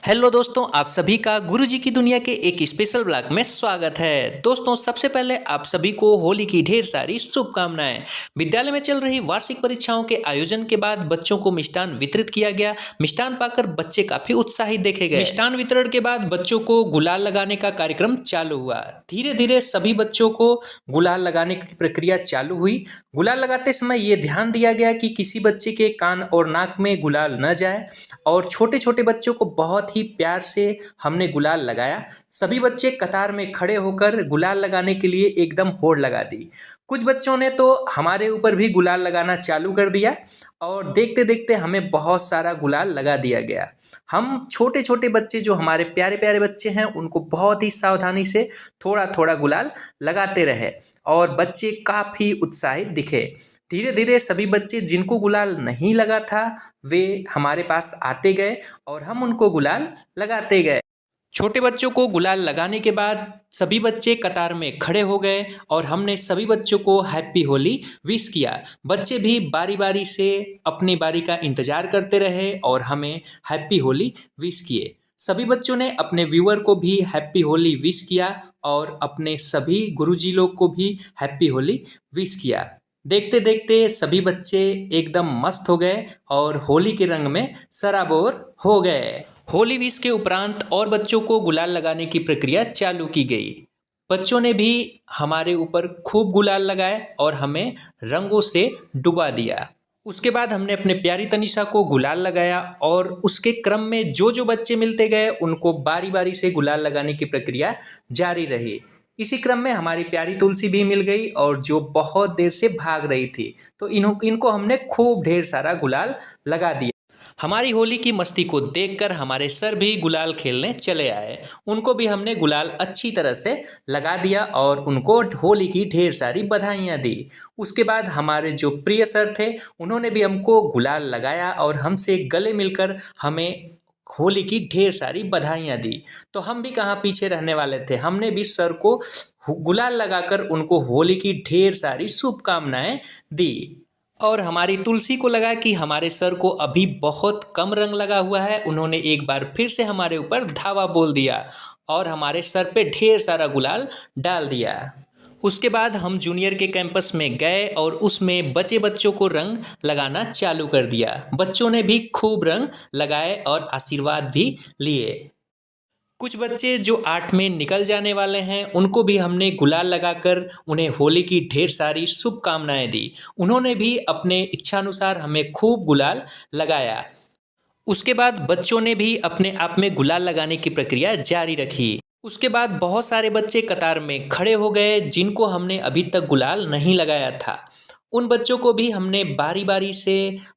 Hello दोस्तों, आप सभी का गुरुजी की दुनिया के एक स्पेशल ब्लॉग में स्वागत है। दोस्तों, सबसे पहले आप सभी को होली की ढेर सारी शुभकामनाएं। विद्यालय में चल रही वार्षिक परीक्षाओं के आयोजन के बाद बच्चों को मिष्ठान वितरित किया गया। मिष्ठान पाकर बच्चे काफी उत्साहित देखे गए। मिष्ठान वितरण के बाद बच्चों को गुलाल लगाने का कार्यक्रम चालू हुआ। धीरे धीरे सभी बच्चों को गुलाल लगाने की प्रक्रिया चालू हुई। गुलाल लगाते समय ये ध्यान दिया गया कि किसी बच्चे के कान और नाक में गुलाल न जाए और छोटे छोटे बच्चों को बहुत ही प्यार से हमने गुलाल लगाया। सभी बच्चे कतार में खड़े होकर गुलाल लगाने के लिए एकदम होड़ लगा दी। कुछ बच्चों ने तो हमारे ऊपर भी गुलाल लगाना चालू कर दिया और देखते देखते हमें बहुत सारा गुलाल लगा दिया गया। हम छोटे छोटे बच्चे जो हमारे प्यारे प्यारे बच्चे हैं उनको बहुत ही सावधानी से थोड़ा थोड़ा गुलाल लगाते रहे और बच्चे काफ़ी उत्साहित दिखे। धीरे धीरे सभी बच्चे जिनको गुलाल नहीं लगा था वे हमारे पास आते गए और हम उनको गुलाल लगाते गए। छोटे बच्चों को गुलाल लगाने के बाद सभी बच्चे कतार में खड़े हो गए और हमने सभी बच्चों को हैप्पी होली विश किया। बच्चे भी बारी बारी से अपनी बारी का इंतजार करते रहे और हमें हैप्पी होली विश किए। सभी बच्चों ने अपने व्यूअर को भी हैप्पी होली विश किया और अपने सभी गुरुजी लोग को भी हैप्पी होली विश किया। देखते देखते सभी बच्चे एकदम मस्त हो गए और होली के रंग में सराबोर हो गए। होली विश के उपरांत और बच्चों को गुलाल लगाने की प्रक्रिया चालू की गई। बच्चों ने भी हमारे ऊपर खूब गुलाल लगाए और हमें रंगों से डुबा दिया। उसके बाद हमने अपने प्यारी तनिषा को गुलाल लगाया और उसके क्रम में जो जो बच्चे मिलते गए उनको बारी बारी से गुलाल लगाने की प्रक्रिया जारी रही। इसी क्रम में हमारी प्यारी तुलसी भी मिल गई और जो बहुत देर से भाग रही थी, तो इनको हमने खूब ढेर सारा गुलाल लगा दिया। हमारी होली की मस्ती को देखकर हमारे सर भी गुलाल खेलने चले आए। उनको भी हमने गुलाल अच्छी तरह से लगा दिया और उनको होली की ढेर सारी बधाइयाँ दी। उसके बाद हमारे जो प्रिय सर थे उन्होंने भी हमको गुलाल लगाया और हमसे गले मिलकर हमें होली की ढेर सारी बधाइयाँ दी। तो हम भी कहाँ पीछे रहने वाले थे, हमने भी सर को गुलाल लगाकर उनको होली की ढेर सारी शुभकामनाएं दी। और हमारी तुलसी को लगा कि हमारे सर को अभी बहुत कम रंग लगा हुआ है। उन्होंने एक बार फिर से हमारे ऊपर धावा बोल दिया और हमारे सर पे ढेर सारा गुलाल डाल दिया। उसके बाद हम जूनियर के कैंपस में गए और उसमें बचे बच्चों को रंग लगाना चालू कर दिया। बच्चों ने भी खूब रंग लगाए और आशीर्वाद भी लिए। कुछ बच्चे जो 8 में निकल जाने वाले हैं उनको भी हमने गुलाल लगाकर उन्हें होली की ढेर सारी शुभकामनाएं दी। उन्होंने भी अपने इच्छानुसार हमें खूब गुलाल लगाया। उसके बाद बच्चों ने भी अपने आप में गुलाल लगाने की प्रक्रिया जारी रखी। उसके बाद बहुत सारे बच्चे कतार में खड़े हो गए जिनको हमने अभी तक गुलाल नहीं लगाया था। उन बच्चों को भी हमने बारी बारी से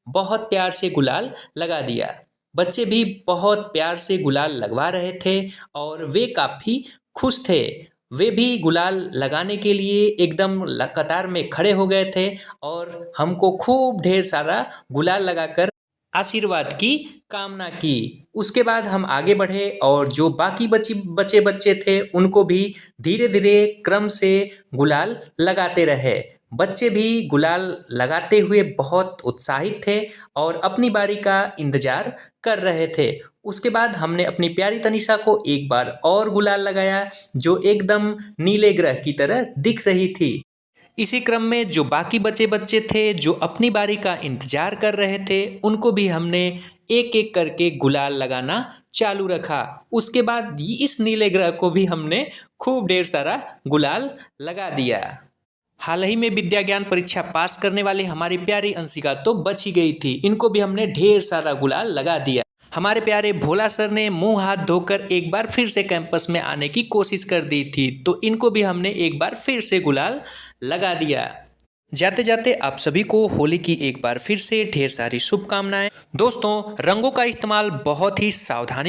बहुत प्यार से गुलाल लगा दिया। बच्चे भी बहुत प्यार से गुलाल लगवा रहे थे और वे काफ़ी खुश थे। वे भी गुलाल लगाने के लिए एकदम कतार में खड़े हो गए थे और हमको खूब ढेर सारा गुलाल लगाकर आशीर्वाद की कामना की। उसके बाद हम आगे बढ़े और जो बाकी बचे बच्चे थे उनको भी धीरे धीरे क्रम से गुलाल लगाते रहे। बच्चे भी गुलाल लगाते हुए बहुत उत्साहित थे और अपनी बारी का इंतजार कर रहे थे। उसके बाद हमने अपनी प्यारी तनिषा को एक बार और गुलाल लगाया जो एकदम नीले ग्रह की तरह दिख रही थी। इसी क्रम में जो बाकी बचे बच्चे थे जो अपनी बारी का इंतजार कर रहे थे उनको भी हमने एक एक करके गुलाल लगाना चालू रखा। उसके बाद इस नीले ग्रह को भी हमने खूब ढेर सारा गुलाल लगा दिया। हाल ही में विद्या ज्ञान परीक्षा पास करने वाली हमारी प्यारी अंशिका तो बच ही गई थी। इनको भी हमने ढेर सारा गुलाल लगा दिया। हमारे प्यारे भोला सर ने मुंह हाथ धोकर एक बार फिर से कैंपस में आने की कोशिश कर दी थी, तो इनको भी हमने एक बार फिर से गुलाल लगा दिया। जाते जाते आप सभी को होली की एक बार फिर से ढेर सारी शुभकामनाएं। दोस्तों, रंगों का इस्तेमाल बहुत ही सावधानी